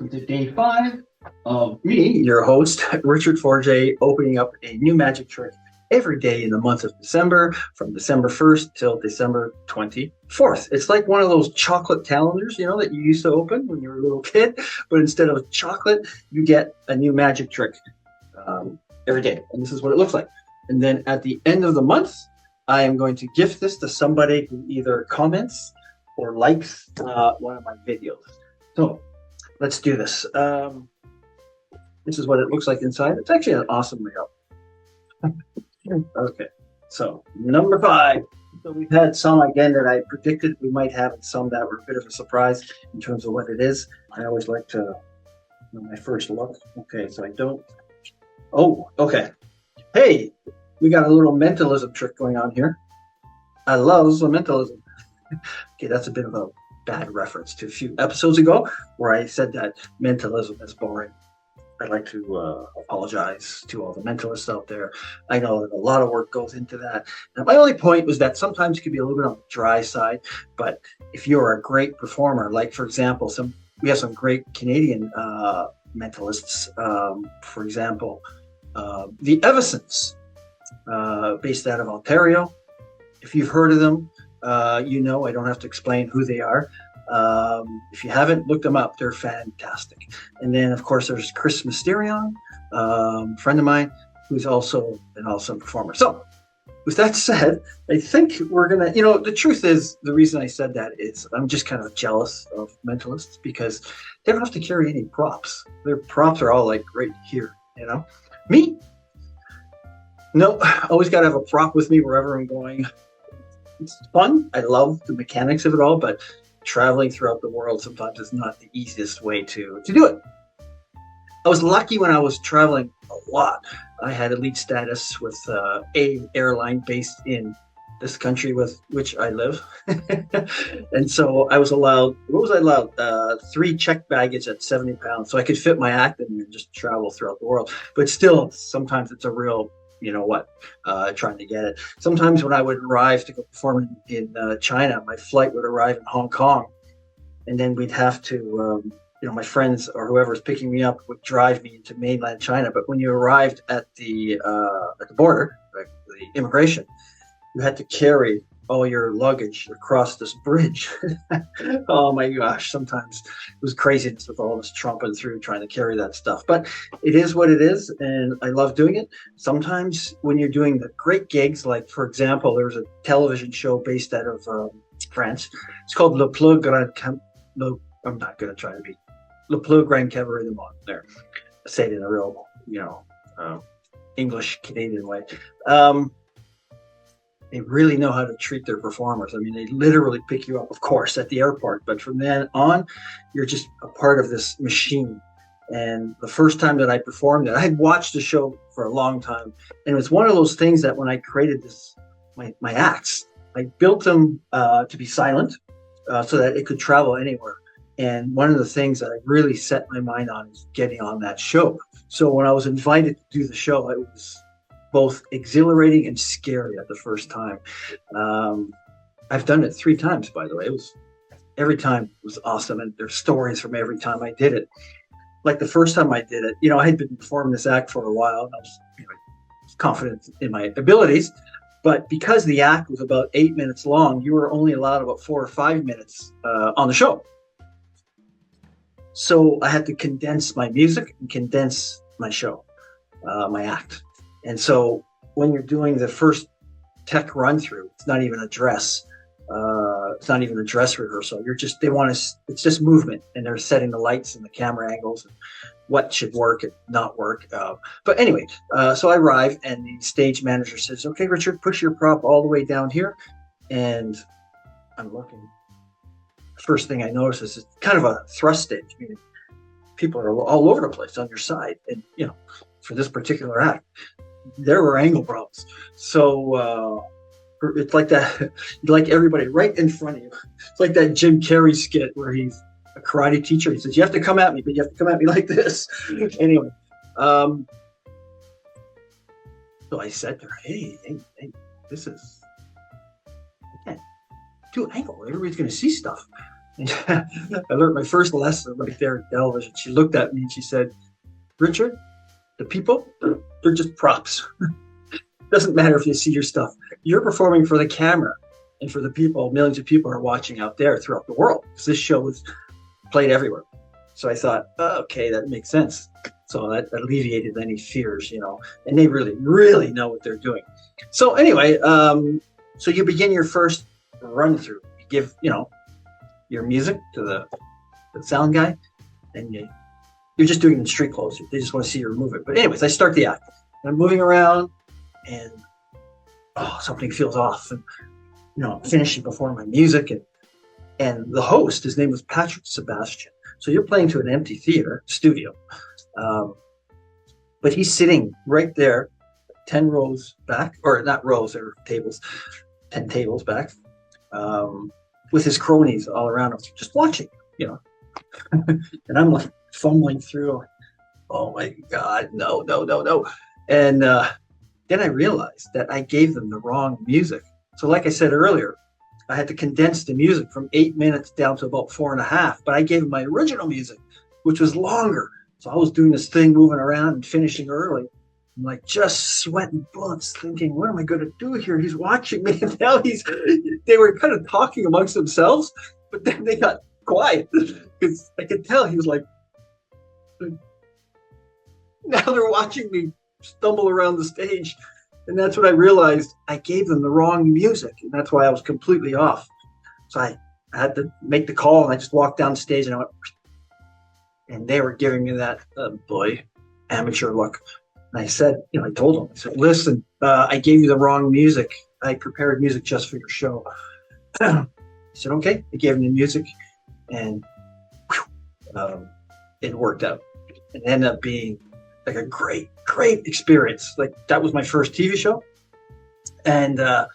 welcome to day 5 of me, your host, Richard Forge, opening up a new magic trick every day in the month of December, from December 1st till December 24th. It's like one of those chocolate calendars, that you used to open when you were a little kid, but instead of chocolate, you get a new magic trick every day. And this is what it looks like. And then at the end of the month, I am going to gift this to somebody who either comments or likes one of my videos. So let's do this. This is what it looks like inside. It's actually an awesome layout. Okay, so number 5. So we've had some, again, that I predicted we might have, and some that were a bit of a surprise in terms of what it is. I always like to, my first look. Okay, so I don't. Oh, okay. Hey, we got a little mentalism trick going on here. I love the mentalism. Okay, that's a bit of a bad reference to a few episodes ago where I said that mentalism is boring. I'd like to apologize to all the mentalists out there. I know that a lot of work goes into that. Now, my only point was that sometimes it can be a little bit on the dry side, but if you're a great performer, like for example, we have some great Canadian mentalists. For example, the Eversons, based out of Ontario. If you've heard of them, I don't have to explain who they are. If you haven't, look them up. They're fantastic. And then, of course, there's Chris Mysterion, friend of mine, who's also an awesome performer. So, with that said, I think we're going to, the truth is, the reason I said that is I'm just kind of jealous of mentalists because they don't have to carry any props. Their props are all like right here, Me? No, always got to have a prop with me wherever I'm going. It's fun. I love the mechanics of it all, but traveling throughout the world sometimes is not the easiest way to do it. I was lucky when I was traveling a lot. I had elite status with a airline based in this country with which I live. And so I was allowed, 3 checked baggage at 70 pounds. So I could fit my act in and just travel throughout the world. But still, sometimes it's a real trying to get it. Sometimes when I would arrive to go perform in China, my flight would arrive in Hong Kong, and then we'd have to, my friends or whoever's picking me up would drive me into mainland China. But when you arrived at the border, like the immigration, you had to carry all your luggage across this bridge. Oh my gosh, sometimes it was craziness with all this trumping through trying to carry that stuff. But it is what it is, and I love doing it. Sometimes when you're doing the great gigs, like for example, there was a television show based out of France. It's called Le Plus Grand I'm not going to try to be Le Plus Grand Cabaret du Monde. There, I say it in a real, English Canadian way. They really know how to treat their performers. I mean, they literally pick you up, of course, at the airport. But from then on, you're just a part of this machine. And the first time that I performed it, I had watched the show for a long time. And it was one of those things that when I created my acts, I built them to be silent so that it could travel anywhere. And one of the things that I really set my mind on is getting on that show. So when I was invited to do the show, it was both exhilarating and scary at the first time. I've done it 3 times, by the way. Every time was awesome, and there's stories from every time I did it. Like the first time I did it, I had been performing this act for a while, and I was confident in my abilities. But because the act was about 8 minutes long, you were only allowed about 4 or 5 minutes on the show. So I had to condense my music and condense my show, my act. And so when you're doing the first tech run through, it's not even a dress. It's not even a dress rehearsal. It's just movement, and they're setting the lights and the camera angles and what should work and not work. But anyway, so I arrive, and the stage manager says, "Okay, Richard, push your prop all the way down here." And I'm looking. First thing I notice is it's kind of a thrust stage, meaning people are all over the place on your side. And, for this particular act, there were angle problems. So it's like that, like everybody right in front of you. It's like that Jim Carrey skit where he's a karate teacher. He says, "You have to come at me, but you have to come at me like this." Anyway, so I said to her, hey, this is, I can't do an angle. Everybody's going to see stuff. I learned my first lesson right there in television. She looked at me and she said, Richard, the people, they're just props. Doesn't matter if you see your stuff. You're performing for the camera and for the people, millions of people are watching out there throughout the world. Because this show was played everywhere. So I thought, oh, okay, that makes sense. So that alleviated any fears, and they really, really know what they're doing. So anyway, so you begin your first run through. You give, your music to the sound guy, and you're just doing it in street clothes. They just want to see your movement. But anyways, I start the act. And I'm moving around, and something feels off. And finishing performing my music, and the host, his name was Patrick Sebastian. So you're playing to an empty theater studio, but he's sitting right there, 10 rows back, or not rows, or tables, 10 tables back, with his cronies all around him, just watching, and I'm like fumbling through. Oh my God, no. And then I realized that I gave them the wrong music. So like I said earlier, I had to condense the music from 8 minutes down to about 4.5, but I gave them my original music, which was longer. So I was doing this thing, moving around and finishing early. I'm like just sweating bullets, thinking, what am I going to do here? He's watching me. And now they were kind of talking amongst themselves, but then they got quiet because I could tell he was like, now they're watching me stumble around the stage. And that's when I realized I gave them the wrong music. And that's why I was completely off. So I had to make the call, and I just walked down stage and I went, and they were giving me that, amateur look. And I said, I told them, I said, listen, I gave you the wrong music. I prepared music just for your show. He said, okay. I gave him the music, and it worked out. It ended up being like a great experience. Like that was my first TV show. And I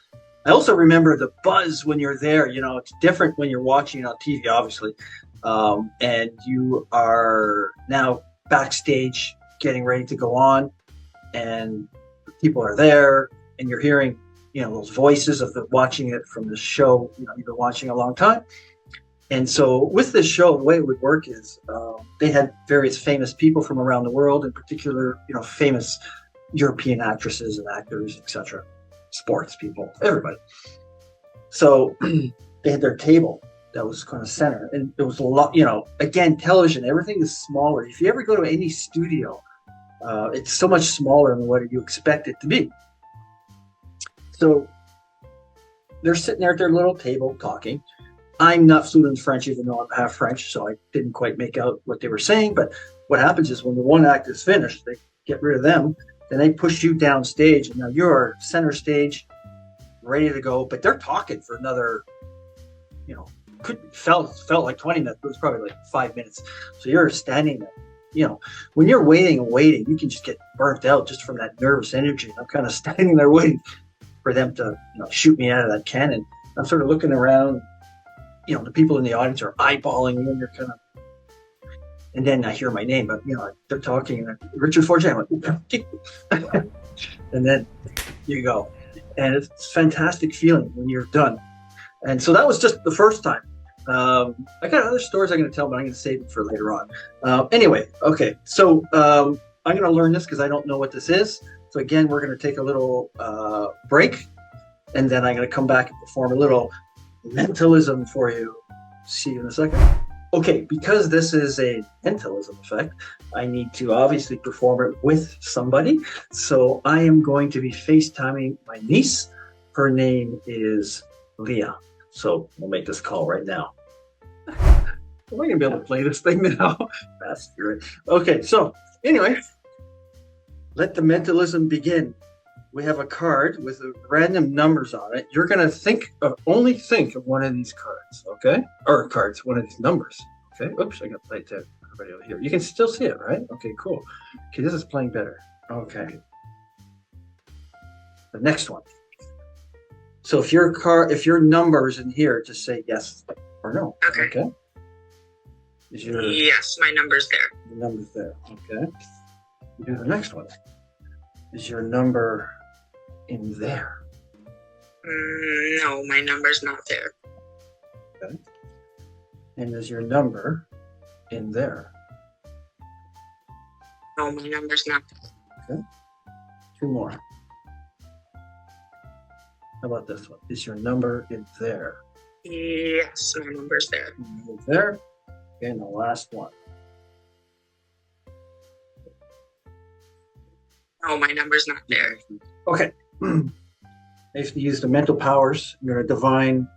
also remember the buzz when you're there. It's different when you're watching it on TV, obviously. And you are now backstage getting ready to go on, and people are there, and you're hearing, those voices of the watching it from the show, you've been watching a long time. And so with this show, the way it would work is they had various famous people from around the world, in particular, famous European actresses and actors, etc., sports people, everybody. So they had their table that was kind of center, and it was a lot, again, television, everything is smaller. If you ever go to any studio, it's so much smaller than what you expect it to be. So they're sitting there at their little table talking. I'm not fluent in French, even though I'm half French, so I didn't quite make out what they were saying. But what happens is when the one act is finished, they get rid of them, then they push you down stage, and now you're center stage, ready to go. But they're talking for another, felt like 20 minutes, but it was probably like 5 minutes. So you're standing there. When you're waiting, you can just get burnt out just from that nervous energy. I'm kind of standing there waiting for them to, shoot me out of that cannon. I'm sort of looking around. The people in the audience are eyeballing you, and you're kind of, and then I hear my name, but they're talking, and Richard Forget. I'm like, and then you go, and it's a fantastic feeling when you're done. And so that was just the first time. I got other stories I'm going to tell, but I'm going to save it for later on. Anyway, okay, so I'm going to learn this because I don't know what this is. So again, we're going to take a little break, and then I'm going to come back and perform a little mentalism for you. See you in a second. Okay, because this is a mentalism effect, I need to obviously perform it with somebody. So I am going to be FaceTiming my niece. Her name is Leah. So we'll make this call right now. Am I going to be able to play this thing now? That's great. Okay, so anyway, let the mentalism begin. We have a card with random numbers on it. You're going to only think of one of these cards, okay? Or cards, one of these numbers, okay? Oops, I got to play it to everybody over here. You can still see it, right? Okay, cool. Okay, this is playing better. Okay. The next one. So if your number is in here, just say yes or no. Okay? Yes, my number's there. The number's there, okay? You do the next one. Is your number in there? No, my number's not there. Okay. And is your number in there? No, my number's not. Okay. 2 more. How about this one? Is your number in there? Yes, my number's there. It's there. And the last one. No, my number's not there. Okay. I have to use the mental powers. I'm going to divine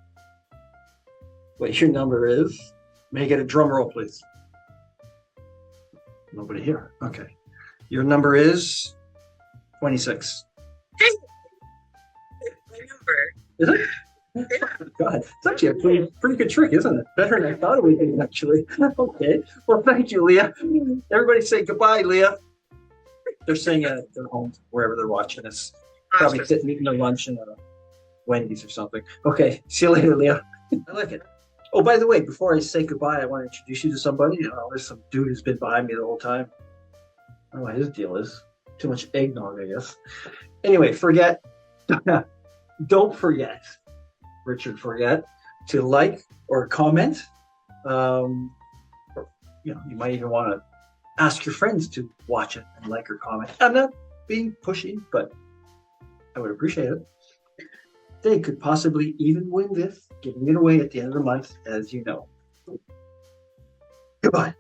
what your number is. May I get a drum roll, please? Nobody here. Okay. Your number is 26. My number. Is it? God, it's actually a pretty good trick, isn't it? Better than I thought it would be, actually. Okay. Well, thank you, Leah. Everybody say goodbye, Leah. They're saying it at their homes, wherever they're watching this. Probably sitting eating their lunch in Wendy's or something. Okay. See you later, Leah. I like it. Oh, by the way, before I say goodbye, I want to introduce you to somebody. There's some dude who's been behind me the whole time. I don't know what his deal is. Too much eggnog, I guess. Anyway, don't forget, Richard, to like or comment. You might even want to ask your friends to watch it and like or comment. I'm not being pushy, but I would appreciate it. They could possibly even win this, giving it away at the end of the month, as you know. Goodbye.